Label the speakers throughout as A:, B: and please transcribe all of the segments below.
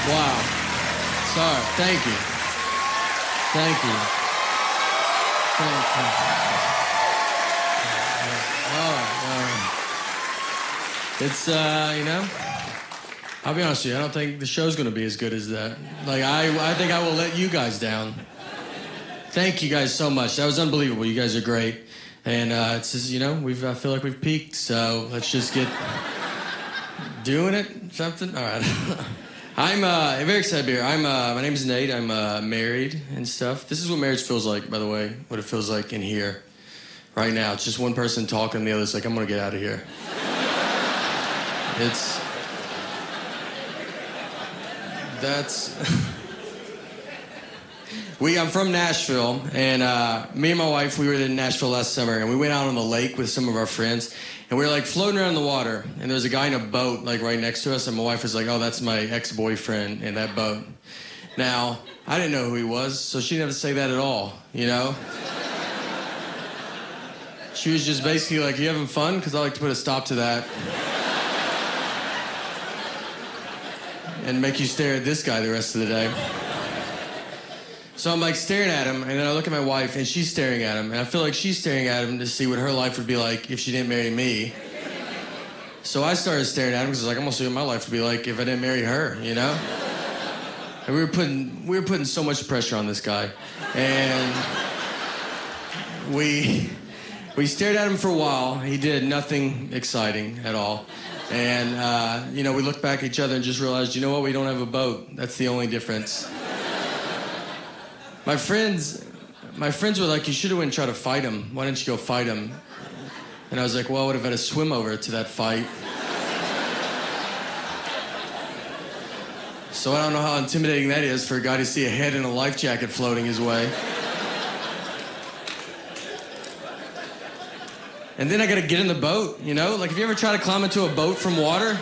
A: Wow. Sorry. Thank you. Thank you. Thank you. All right. It's, I'll be honest with you, I don't think the show's going to be as good as that. Like, I think I will let you guys down. Thank you guys so much. That was unbelievable. You guys are great. And it's just, I feel like we've peaked, so let's just get doing it, something. All right. I'm very excited to be here. My name is Nate. I'm married and stuff. This is what marriage feels like, by the way, what it feels like in here right now. It's just one person talking, and the other's like, I'm going to get out of here. I'm from Nashville, and me and my wife, we were in Nashville last summer, and we went out on the lake with some of our friends, and we were like floating around the water, and there was a guy in a boat like right next to us, and my wife was like, oh, that's my ex-boyfriend in that boat. Now, I didn't know who he was, so she didn't have to say that at all, She was just basically like, you having fun? Because I like to put a stop to that. And make you stare at this guy the rest of the day. So I'm like staring at him, and then I look at my wife, and she's staring at him, and I feel like she's staring at him to see what her life would be like if she didn't marry me. So I started staring at him because I was like, I'm gonna see what my life would be like if I didn't marry her, And we were putting so much pressure on this guy, and we stared at him for a while. He did nothing exciting at all. And, we looked back at each other and just realized, you know what, we don't have a boat. That's the only difference. My friends were like, you should have went and tried to fight him. Why didn't you go fight him? And I was like, well, I would have had to swim over to that fight. So I don't know how intimidating that is for a guy to see a head in a life jacket floating his way. And then I gotta get in the boat, Like, have you ever tried to climb into a boat from water?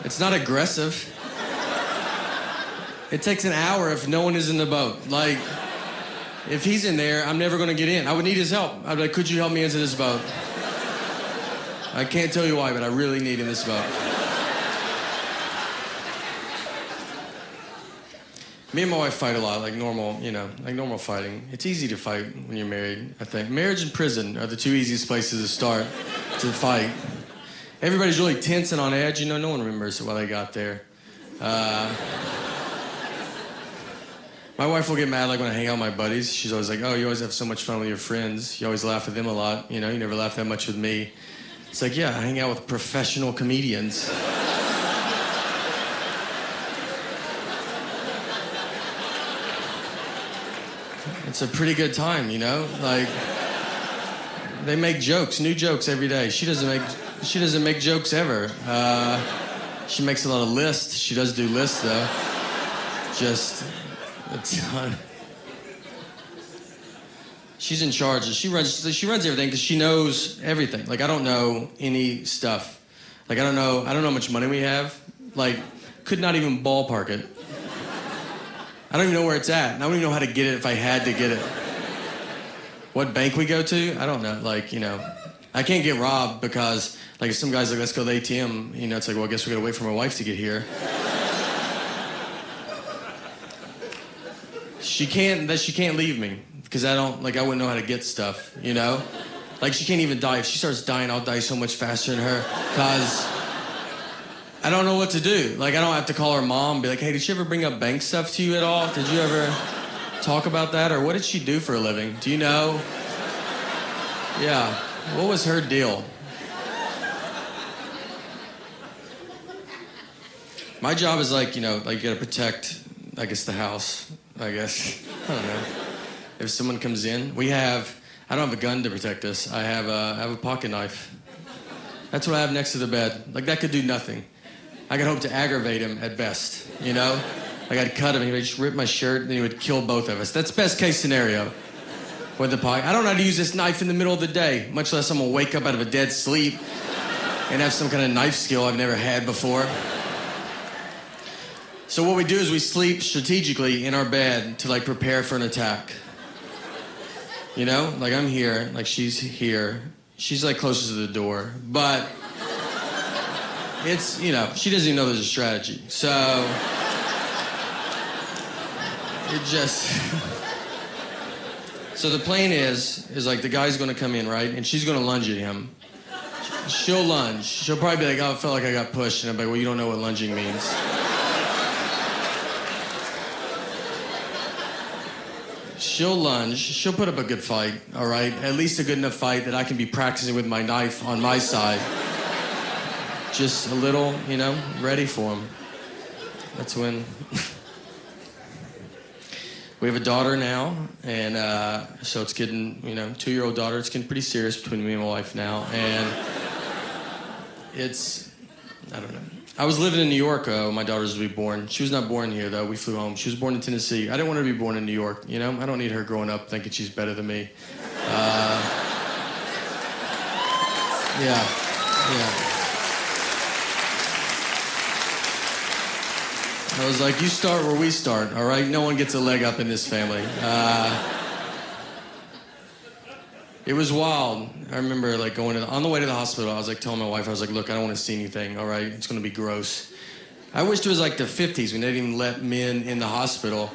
A: It's not aggressive. It takes an hour if no one is in the boat. Like, if he's in there, I'm never gonna get in. I would need his help. I'd be like, could you help me into this boat? I can't tell you why, but I really need in this boat. Me and my wife fight a lot, like normal, like normal fighting. It's easy to fight when you're married, I think. Marriage and prison are the two easiest places to start to fight. Everybody's really tense and on edge. No one remembers why they got there. My wife will get mad like when I hang out with my buddies. She's always like, oh, you always have so much fun with your friends. You always laugh with them a lot. You never laugh that much with me. It's like, yeah, I hang out with professional comedians. It's a pretty good time, Like, they make jokes, new jokes every day. She doesn't make jokes ever. She makes a lot of lists. She does do lists, though. Just a ton. She's in charge. She runs everything because she knows everything. Like, I don't know any stuff. Like, I don't know how much money we have. Like, could not even ballpark it. I don't even know where it's at. And I don't even know how to get it if I had to get it. What bank we go to? I don't know. Like, I can't get robbed because, like, if some guy's like, let's go to the ATM, it's like, well, I guess we gotta wait for my wife to get here. She can't leave me because I wouldn't know how to get stuff, Like, she can't even die. If she starts dying, I'll die so much faster than her because I don't know what to do. Like, I don't have to call her mom and be like, hey, did she ever bring up bank stuff to you at all? Did you ever talk about that? Or what did she do for a living? Do you know? Yeah. What was her deal? My job is like, you gotta protect, I guess, the house, I guess. I don't know. If someone comes in, I don't have a gun to protect us. I have a pocket knife. That's what I have next to the bed. Like, that could do nothing. I could hope to aggravate him at best, Like, I'd cut him, he would just rip my shirt, and he would kill both of us. That's best case scenario with the pocket. I don't know how to use this knife in the middle of the day, much less I'm gonna wake up out of a dead sleep and have some kind of knife skill I've never had before. So what we do is we sleep strategically in our bed to, like, prepare for an attack. Like, I'm here, like, she's here. She's, like, closest to the door, but It's, you know, she doesn't even know there's a strategy. So, it just... So the plan is like the guy's gonna come in, right? And she's gonna lunge at him. She'll lunge. She'll probably be like, oh, I felt like I got pushed. And I'm like, well, you don't know what lunging means. She'll lunge. She'll put up a good fight, all right? At least a good enough fight that I can be practicing with my knife on my side. Just a little, you know, ready for him. That's when... We have a daughter now, and so it's getting, you know, 2-year-old daughter. It's getting pretty serious between me and my wife now, and it's, I don't know. I was living in New York when my daughter was to be born. She was not born here, though. We flew home. She was born in Tennessee. I didn't want her to be born in New York, you know? I don't need her growing up thinking she's better than me. Yeah. I was like, you start where we start, all right? No one gets a leg up in this family. It was wild. I remember like on the way to the hospital, I was like telling my wife, I was like, look, I don't want to see anything, all right? It's going to be gross. I wished it was like the 50s when they didn't even let men in the hospital.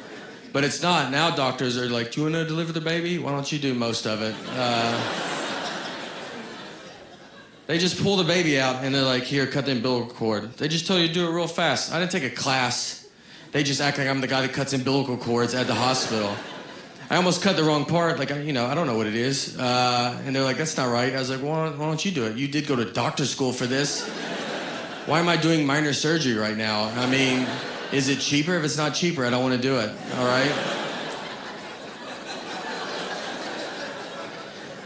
A: But it's not. Now doctors are like, do you want to deliver the baby? Why don't you do most of it? They just pull the baby out, and they're like, here, cut the umbilical cord. They just tell you to do it real fast. I didn't take a class. They just act like I'm the guy that cuts umbilical cords at the hospital. I almost cut the wrong part. Like, you know, I don't know what it is. And they're like, that's not right. I was like, well, why don't you do it? You did go to doctor school for this. Why am I doing minor surgery right now? I mean, is it cheaper? If it's not cheaper, I don't want to do it, all right?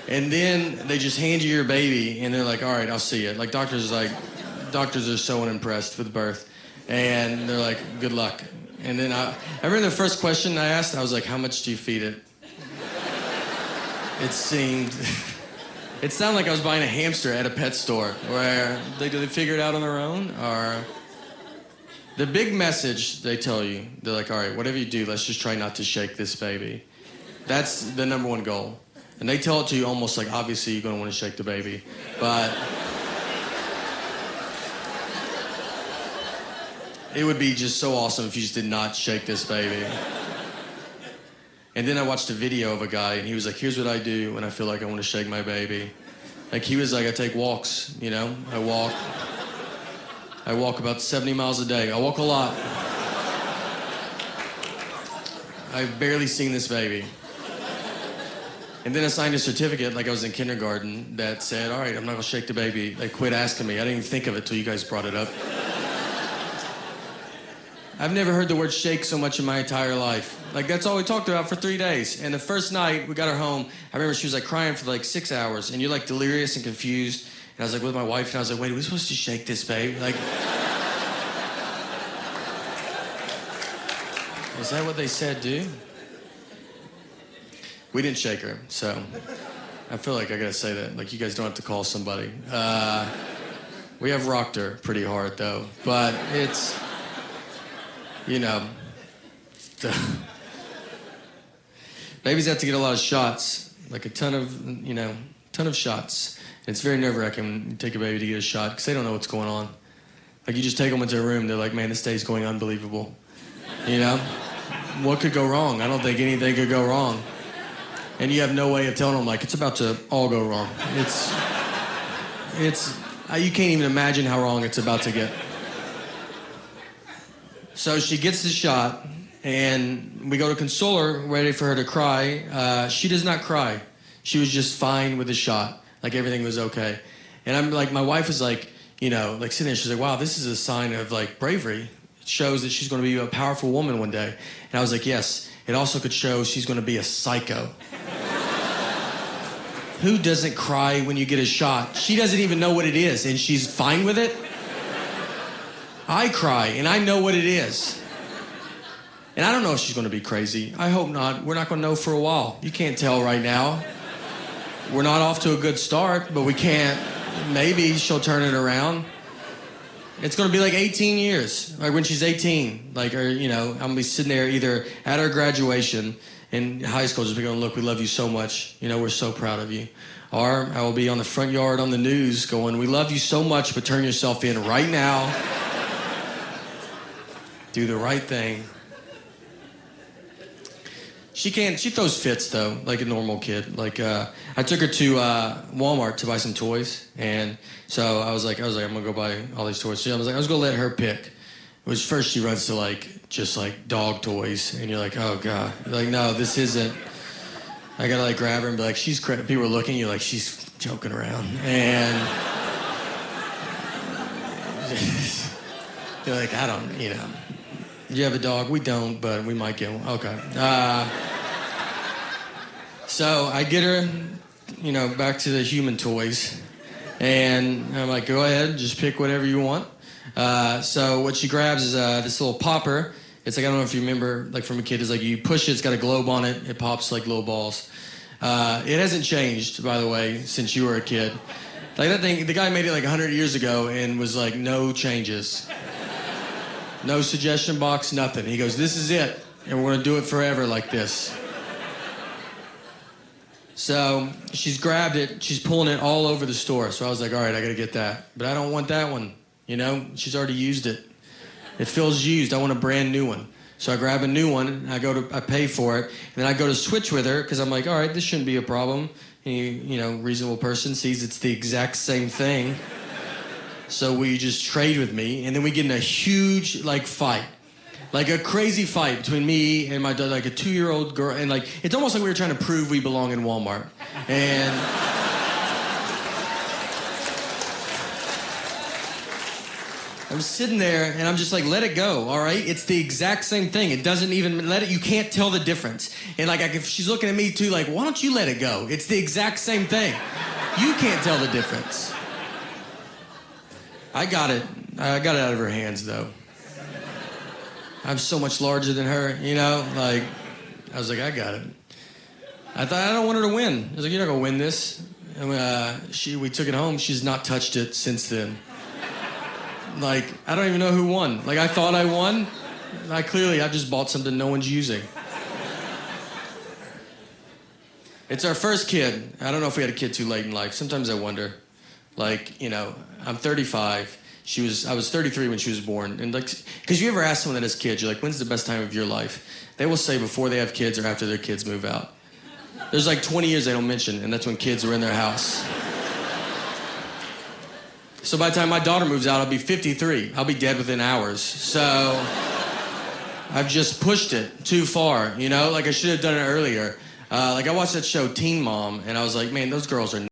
A: And then they just hand you your baby, and they're like, all right, I'll see it. Like, doctors are so unimpressed with birth. And they're like, good luck. And then I remember the first question I asked, I was like, how much do you feed it? It sounded like I was buying a hamster at a pet store, where do they figure it out on their own? Or the big message they tell you, they're like, all right, whatever you do, let's just try not to shake this baby. That's the number one goal. And they tell it to you almost like, obviously, you're going to want to shake the baby. But it would be just so awesome if you just did not shake this baby. And then I watched a video of a guy, and he was like, here's what I do when I feel like I want to shake my baby. Like, he was like, I take walks, you know? I walk about 70 miles a day. I walk a lot. I've barely seen this baby. And then I signed a certificate, like I was in kindergarten, that said, all right, I'm not going to shake the baby. They quit asking me. I didn't even think of it till you guys brought it up. I've never heard the word shake so much in my entire life. Like, that's all we talked about for 3 days. And the first night, we got her home, I remember she was, like, crying for, like, 6 hours. And you're, like, delirious and confused. And I was, like, with my wife, and I was like, wait, are we supposed to shake this baby? Like, is that what they said, dude? We didn't shake her, so I feel like I gotta say that. Like, you guys don't have to call somebody. We have rocked her pretty hard, though. But it's, you know, babies have to get a lot of shots, like a ton of shots. And it's very nerve-wracking when you take a baby to get a shot, because they don't know what's going on. Like, you just take them into a room, they're like, man, this day's going unbelievable. You know? What could go wrong? I don't think anything could go wrong. And you have no way of telling them, like, it's about to all go wrong. You can't even imagine how wrong it's about to get. So she gets the shot, and we go to console her, ready for her to cry. She does not cry. She was just fine with the shot. Like, everything was okay. And I'm like, my wife was like, you know, like sitting there, she's like, wow, this is a sign of, like, bravery. It shows that she's going to be a powerful woman one day. And I was like, yes, it also could show she's going to be a psycho. Who doesn't cry when you get a shot? She doesn't even know what it is, and she's fine with it? I cry, and I know what it is. And I don't know if she's going to be crazy. I hope not. We're not going to know for a while. You can't tell right now. We're not off to a good start, but we can't. Maybe she'll turn it around. It's going to be like 18 years. Like when she's 18, like, or, you know, I'm going to be sitting there either at her graduation, in high school just be going, look, we love you so much. You know, we're so proud of you. Or I will be on the front yard on the news going, we love you so much, but turn yourself in right now. Do the right thing. She throws fits, though, like a normal kid. Like, I took her to Walmart to buy some toys. And so I was like, I'm going to go buy all these toys. So I was going to let her pick. Which first she runs to, just dog toys. And you're like, oh, God. You're like, no, this isn't. I got to, grab her and be like, people are looking. You're like, she's joking around. And you're like, I don't, You have a dog? We don't, but we might get one. Okay. So I get her, back to the human toys. And I'm like, go ahead, just pick whatever you want. So what she grabs is this little popper. It's I don't know if you remember, from a kid, it's you push it, it's got a globe on it. It pops like little balls. It hasn't changed, by the way, since you were a kid. That thing, the guy made it 100 years ago and was no changes. No suggestion box, nothing. He goes, this is it, and we're going to do it forever like this. So she's grabbed it. She's pulling it all over the store. So I was like, all right, I got to get that. But I don't want that one. She's already used it. It feels used. I want a brand new one. So I grab a new one, and I pay for it. And then I go to switch with her because I'm like, all right, this shouldn't be a problem. And reasonable person sees it's the exact same thing. So will you just trade with me? And then we get in a huge, fight. A crazy fight between me and my dad, a 2-year-old girl. And, it's almost like we were trying to prove we belong in Walmart. And I'm sitting there, and I'm just let it go, all right? It's the exact same thing. It doesn't even you can't tell the difference. And, if she's looking at me, too, why don't you let it go? It's the exact same thing. You can't tell the difference. I got it out of her hands, though. I'm so much larger than her, I was like, I got it. I thought, I don't want her to win. I was like, you're not going to win this. And we took it home. She's not touched it since then. I don't even know who won. I thought I won. I've just bought something no one's using. It's our first kid. I don't know if we had a kid too late in life. Sometimes I wonder. I'm 35. I was 33 when she was born. And because you ever ask someone that has kids, you're like, when's the best time of your life? They will say before they have kids or after their kids move out. There's 20 years they don't mention, and that's when kids are in their house. So by the time my daughter moves out, I'll be 53. I'll be dead within hours. So I've just pushed it too far, I should have done it earlier. I watched that show Teen Mom, and I was like, man, those girls are